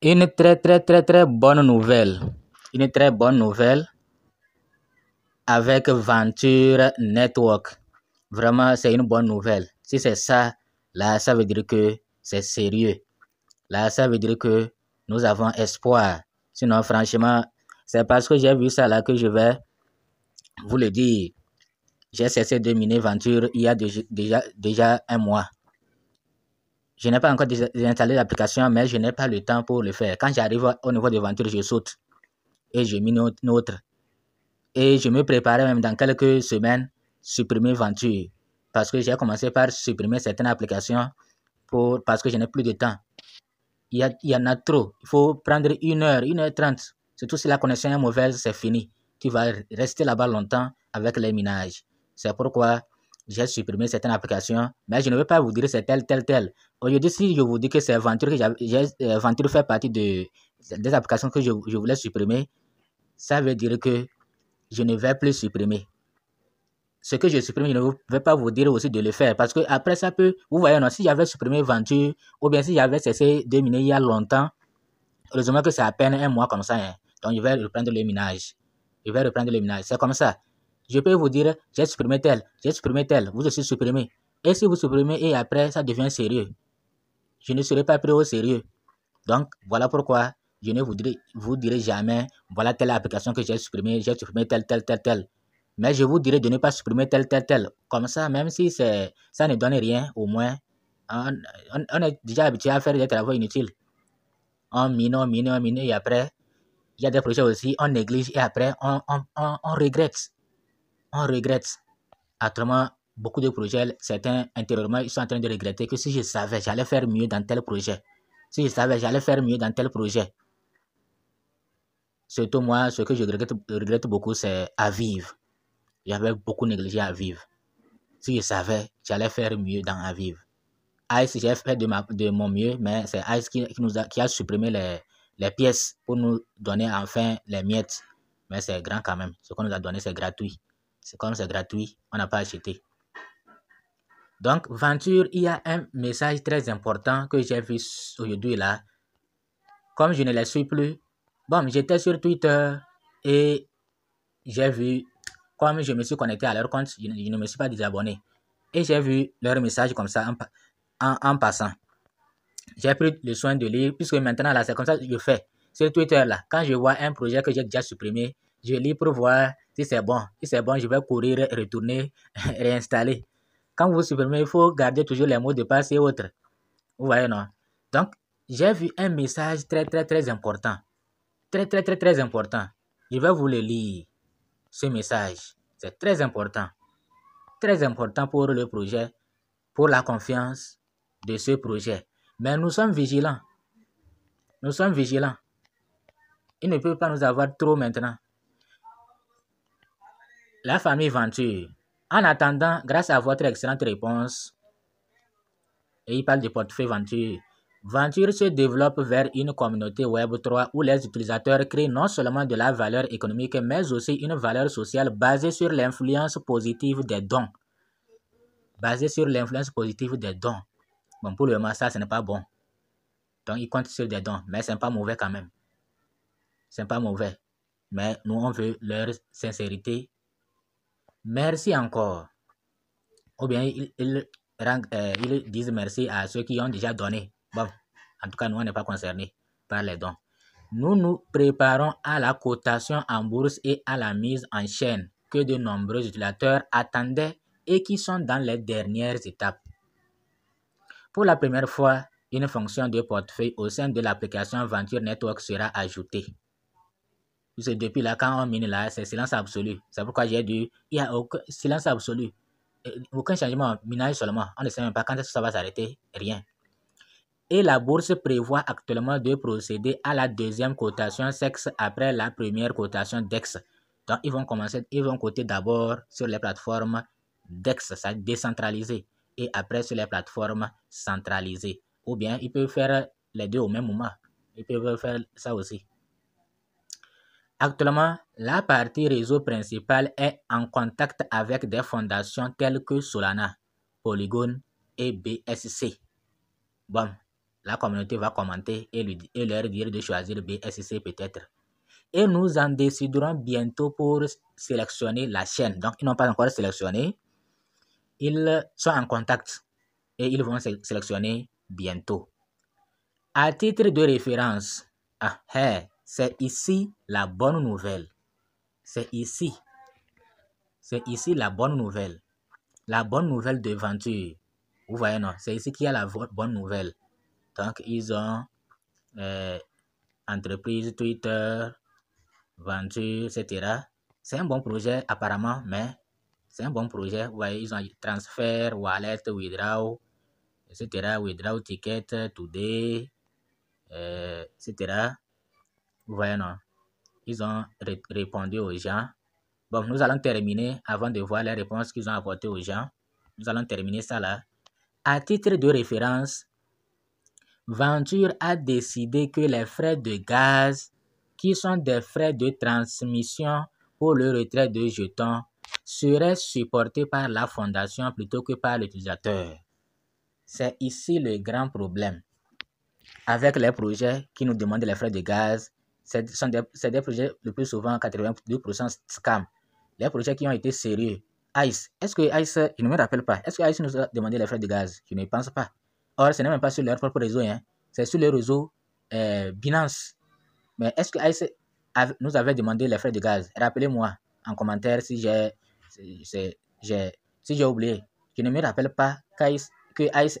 Une très bonne nouvelle. Une très bonne nouvelle avec Venture Network. Vraiment, c'est une bonne nouvelle. Si c'est ça, là, ça veut dire que c'est sérieux. Là, ça veut dire que nous avons espoir. Sinon, franchement, c'est parce que j'ai vu ça là que je vais vous le dire. J'ai cessé de miner Venture il y a déjà un mois. Je n'ai pas encore désinstallé l'application, mais je n'ai pas le temps pour le faire. Quand j'arrive au niveau de Venture, je saute et je mine une autre. Et je me préparais même dans quelques semaines supprimer Venture. Parce que j'ai commencé par supprimer certaines applications parce que je n'ai plus de temps. Il y en a trop. Il faut prendre 1 heure 30. Surtout si la connexion est mauvaise, c'est fini. Tu vas rester là-bas longtemps avec les minages. C'est pourquoi j'ai supprimé certaines applications, mais je ne veux pas vous dire c'est tel. Aujourd'hui, si je vous dis que c'est Venture, Venture fait partie des applications que je voulais supprimer, ça veut dire que je ne vais plus supprimer. Ce que je supprime, je ne vais pas vous dire aussi de le faire. Parce que après ça peut, vous voyez, non, si j'avais supprimé Venture, ou bien si j'avais cessé de miner il y a longtemps, heureusement que c'est à peine un mois comme ça. Hein. Donc je vais reprendre le minage. C'est comme ça. Je peux vous dire, j'ai supprimé tel, vous aussi supprimez. Et si vous supprimez et après ça devient sérieux, je ne serai pas pris au sérieux. Donc voilà pourquoi je ne vous dirai jamais, voilà telle application que j'ai supprimé tel. Mais je vous dirai de ne pas supprimer tel. Comme ça, même si ça ne donne rien, au moins, on est déjà habitué à faire des travaux inutiles. On mine, et après, il y a des projets aussi, on néglige, et après, on regrette. On regrette. Autrement, beaucoup de projets, certains, intérieurement, ils sont en train de regretter que si je savais, j'allais faire mieux dans tel projet. Si je savais, j'allais faire mieux dans tel projet. Surtout moi, ce que je regrette beaucoup, c'est à vivre. J'avais beaucoup négligé à vivre. Si je savais, j'allais faire mieux dans à vivre. Ice, j'ai fait de mon mieux, mais c'est Ice qui a supprimé les pièces pour nous donner enfin les miettes. Mais c'est grand quand même. Ce qu'on nous a donné, c'est gratuit. Comme c'est gratuit, on n'a pas acheté. Donc, Venture, il y a un message très important que j'ai vu aujourd'hui là. Comme je ne les suis plus, bon, j'étais sur Twitter et j'ai vu, comme je me suis connecté à leur compte, je ne me suis pas désabonné. Et j'ai vu leur message comme ça en passant. J'ai pris le soin de lire, puisque maintenant, là, c'est comme ça que je fais. Sur Twitter, là, quand je vois un projet que j'ai déjà supprimé, je lis pour voir si c'est bon. Si c'est bon, je vais courir, retourner, réinstaller. Quand vous supprimez, il faut garder toujours les mots de passe et autres. Vous voyez, non? Donc, j'ai vu un message très important. Très important. Je vais vous le lire, ce message. C'est très important. Très important pour le projet, pour la confiance de ce projet. Mais nous sommes vigilants. Nous sommes vigilants. Il ne peut pas nous avoir trop maintenant. La famille Venture. En attendant, grâce à votre excellente réponse, et il parle de portefeuille Venture, Venture se développe vers une communauté Web 3 où les utilisateurs créent non seulement de la valeur économique, mais aussi une valeur sociale basée sur l'influence positive des dons. Bon, pour le moment, ça, ce n'est pas bon. Donc, ils comptent sur des dons, mais ce n'est pas mauvais quand même. Ce n'est pas mauvais. Mais nous, on veut leur sincérité. Merci encore. Ou bien, ils disent merci à ceux qui ont déjà donné. Bon, en tout cas, nous, on n'est pas concernés par les dons. Nous nous préparons à la cotation en bourse et à la mise en chaîne que de nombreux utilisateurs attendaient et qui sont dans les dernières étapes. Pour la première fois, une fonction de portefeuille au sein de l'application Venture Network sera ajoutée. Depuis là, quand on mine là, c'est silence absolu. C'est pourquoi j'ai dit, il y a aucun silence absolu. Aucun changement, minage seulement. On ne sait même pas quand est-ce que ça va s'arrêter, rien. Et la bourse prévoit actuellement de procéder à la deuxième cotation sexe après la première cotation DEX. Donc, ils vont coter d'abord sur les plateformes DEX, ça décentralisé, et après sur les plateformes centralisées. Ou bien, ils peuvent faire les deux au même moment. Ils peuvent faire ça aussi. Actuellement, la partie réseau principale est en contact avec des fondations telles que Solana, Polygon et BSC. Bon, la communauté va commenter et leur dire de choisir B, S, C peut-être. Et nous en déciderons bientôt pour sélectionner la chaîne. Donc, ils n'ont pas encore sélectionné. Ils sont en contact et ils vont sélectionner bientôt. À titre de référence, c'est ici la bonne nouvelle. C'est ici la bonne nouvelle. La bonne nouvelle de Venture. Vous voyez, non? C'est ici qu'il y a la bonne nouvelle. Donc, ils ont entreprise, Twitter, Venture, etc. C'est un bon projet apparemment, mais c'est un bon projet. Vous voyez, ils ont transfert, wallet, withdraw, etc. Withdraw ticket, today, etc. Vous voyez, non? Ils ont répondu aux gens. Bon, nous allons terminer avant de voir les réponses qu'ils ont apportées aux gens. Nous allons terminer ça là. À titre de référence, Venture a décidé que les frais de gaz, qui sont des frais de transmission pour le retrait de jetons, seraient supportés par la fondation plutôt que par l'utilisateur. C'est ici le grand problème. Avec les projets qui nous demandent les frais de gaz, c'est des projets le plus souvent 82% scam. Les projets qui ont été sérieux. ICE, est-ce que ICE, je ne me rappelle pas, est-ce que ICE nous a demandé les frais de gaz? Je ne pense pas. Or, ce n'est même pas sur leur propre réseau, hein. C'est sur le réseau Binance. Mais est-ce que ICE nous avait demandé les frais de gaz? Rappelez-moi en commentaire si j'ai oublié. Je ne me rappelle pas que ICE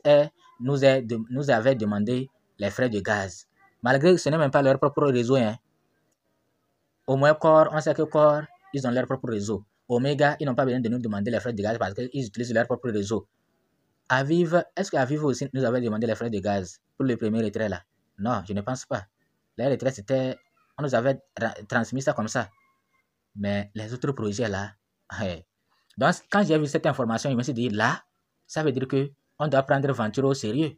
nous avait demandé les frais de gaz. Malgré que ce n'est même pas leur propre réseau, hein. Au moins, Core, on sait que Core, ils ont leur propre réseau. Omega, ils n'ont pas besoin de nous demander les frais de gaz parce qu'ils utilisent leur propre réseau. Aviv, est-ce qu'Aviv aussi nous avait demandé les frais de gaz pour le premier retrait là? Non, je ne pense pas. Les retraits, c'était... On nous avait transmis ça comme ça. Mais les autres projets là... Donc, quand j'ai vu cette information, je me suis dit, là, ça veut dire qu'on doit prendre Venture au sérieux.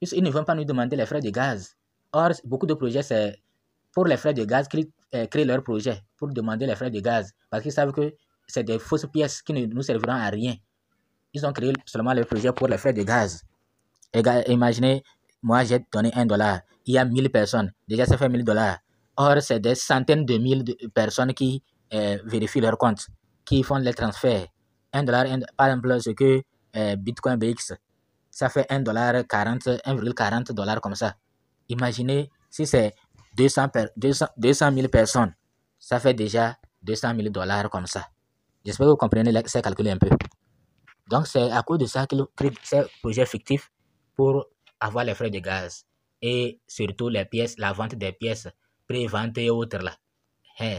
Ils ne vont pas nous demander les frais de gaz. Or, beaucoup de projets, c'est pour les frais de gaz qu'ils créent leur projet, pour demander les frais de gaz. Parce qu'ils savent que c'est des fausses pièces qui ne nous serviront à rien. Ils ont créé seulement le projet pour les frais de gaz. Imaginez, moi j'ai donné $1. Il y a 1000 personnes. Déjà, ça fait $1000. Or, c'est des centaines de milliers de personnes qui vérifient leur compte, qui font les transferts. $1, par exemple, ce que Bitcoin BX, ça fait $1,40 comme ça. Imaginez si c'est 200 000 personnes, ça fait déjà $200,000 comme ça. J'espère que vous comprenez ces calculs un peu. Donc, c'est à cause de ça qu'ils créent ces projets fictifs pour avoir les frais de gaz. Et surtout les pièces, la vente des pièces, pré-vente et autres là.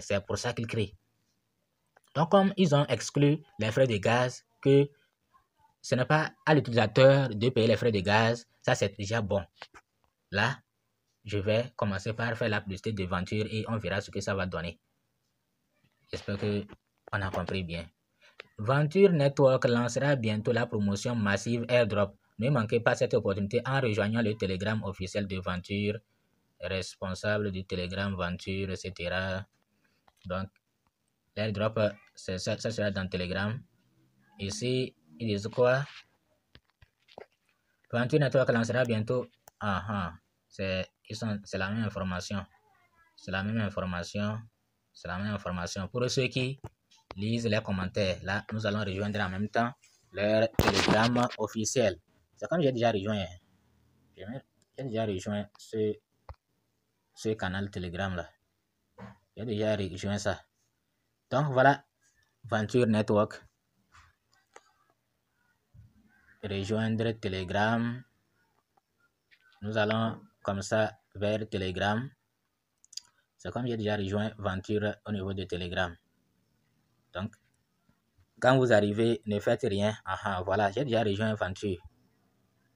C'est pour ça qu'ils créent. Donc, comme ils ont exclu les frais de gaz, que ce n'est pas à l'utilisateur de payer les frais de gaz, ça c'est déjà bon. Là, je vais commencer par faire la publicité de Venture et on verra ce que ça va donner. J'espère qu'on a compris bien. Venture Network lancera bientôt la promotion massive Airdrop. Ne manquez pas cette opportunité en rejoignant le Telegram officiel de Venture, responsable du Telegram Venture, etc. Donc, l'Airdrop, ça sera dans Telegram. Ici, ils disent quoi? Venture Network lancera bientôt. C'est la même information. C'est la même information. Pour ceux qui lisent les commentaires, là, nous allons rejoindre en même temps leur Telegram officiel. C'est comme j'ai déjà rejoint. J'ai déjà rejoint ce canal Telegram là. J'ai déjà rejoint ça. Donc voilà, Venture Network. Rejoindre Telegram. Nous allons comme ça vers Telegram. C'est comme j'ai déjà rejoint Venture au niveau de Telegram. Donc, quand vous arrivez, ne faites rien. Voilà, j'ai déjà rejoint Venture.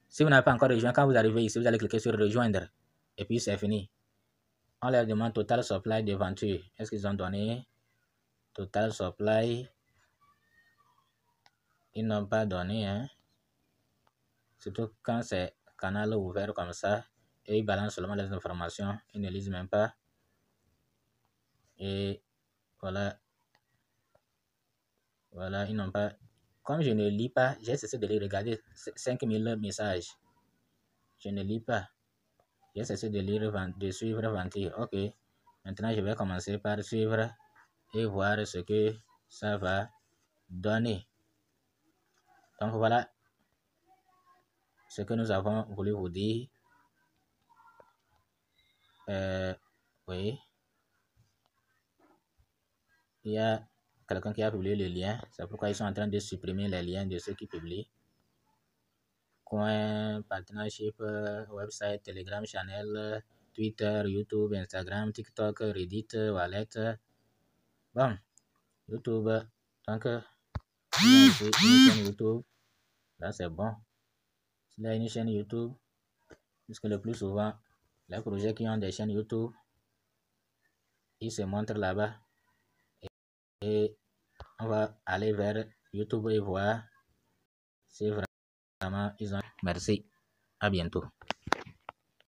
Si vous n'avez pas encore rejoint, quand vous arrivez ici, vous allez cliquer sur rejoindre. Et puis c'est fini. On leur demande total supply de Venture. Est-ce qu'ils ont donné total supply? Ils n'ont pas donné, hein. Surtout quand c'est canal ouvert comme ça. Et ils balancent seulement les informations. Ils ne lisent même pas. Et voilà. Voilà, ils n'ont pas... Comme je ne lis pas, j'ai cessé de les regarder. 5000 messages. Je ne lis pas. J'ai cessé de lire, de suivre Ventir. Ok. Maintenant, je vais commencer par suivre et voir ce que ça va donner. Donc voilà ce que nous avons voulu vous dire. Oui. Il y a quelqu'un qui a publié le lien. C'est pourquoi ils sont en train de supprimer les liens de ceux qui publient. Coin, partnership, website, Telegram, channel, Twitter, YouTube, Instagram, TikTok, Reddit, Wallet. Bon, YouTube. Donc, il y a ici une chaîne YouTube. Là, c'est bon. S'il y a une chaîne YouTube, puisque le plus souvent, les projets qui ont des chaînes YouTube, ils se montrent là-bas. Et on va aller vers YouTube et voir si vraiment ils ont. Merci. À bientôt.